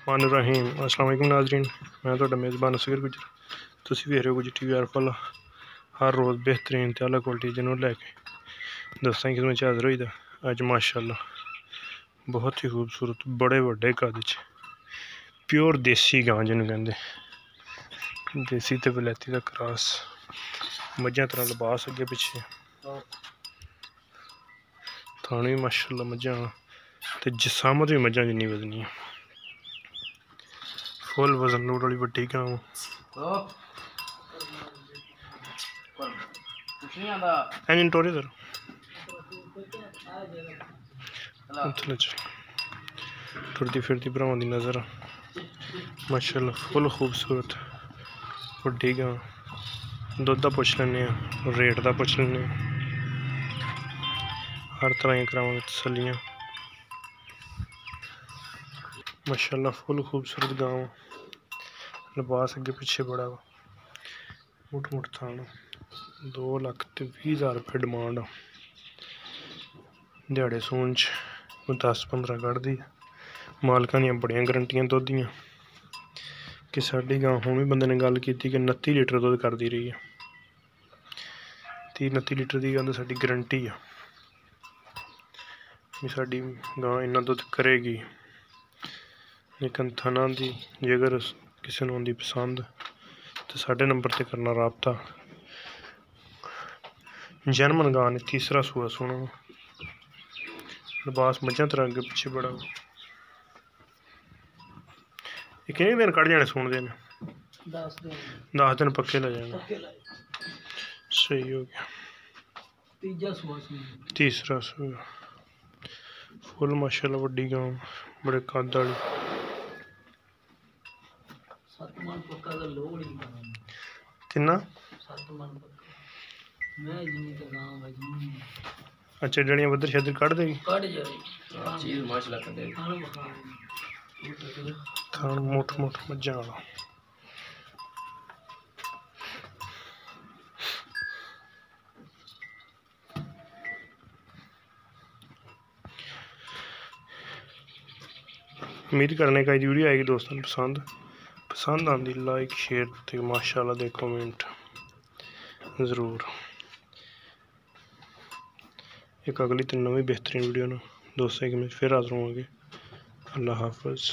बिस्मिल्लाहिर्रहमानिर्रहीम। अस्सलाम वालेकुम नाज़रीन, मैं तो मेज़बान असगर गुजर। तुसी वेख रहे हो गुजर टीवी फल हर रोज़ बेहतरीन ते आला क्वालिटी जनून लैके दोस्तों की खिदमत हाज़र होई दा। अज माशाअल्लाह बहुत ही खूबसूरत बड़े बड़े कद च प्योर देसी गां जिन्होंने कहते, देसी ते वलैती का क्रॉस, मझां तरह लिबास अगे पिछे, थाने भी माशाअल्लाह मझां ते जिसामत भी मझां जिन्नी वजनी है। फुल वजन लोड वाली बड़ी गां इंजन टोरे सर टुरती फिरती भरावां दी नज़र माशाअल्लाह फुल खूबसूरत बड़ी गां। दुध का पुछ लें, रेट का पुछ लें, हर तरह की करावांगे तसल्लियां। माशाअल्लाह फुल खूबसूरत गांव, लिबास अगे पिछे बड़ा वा, मुठ मुठ थान। 2,20,000 रुपये डिमांड आ। दिहाड़े सून च 10-15 कढ़दी। मालकां दियां बड़ियां गारंटियां दुध दियां कि साडी गां हुण भी बंदे ने गल की कि 29 लीटर दुध करदी रही है। 30-29 लीटर की गल साडी गारंटी आ कि साडी गां इन्ना दुध करेगी। लेकिन थना दी जेकर किसी नूं आंदी पसंद तो साढ़े नंबर ते करना राबता। जर्मन गां ने तीसरा सूआ सोना, लिबास मझां तरह अगे पिछे बड़ा। कितने दिन कढ़ जाने सून दिन? 10 दिन पक्के लग जाने। सही हो गया। तीसरा सूआ फुल माशाअल्लाह वड्डी गां, बड़े कद वाली। किन्ना? अच्छा जड़ियां बदर शदर कढ़ देगी। थान मुठ मुठ मझां वाला। उम्मीद करने का वीडियो आएगी दोस्तों पसंद आती लाइक शेयर ते माशाअल्लाह दे कमेंट ज़रूर। एक अगली तो नवी बेहतरीन वीडियो ना दोस्तों की मैं फिर हाज़र होंगे। अल्लाह हाफ़िज़।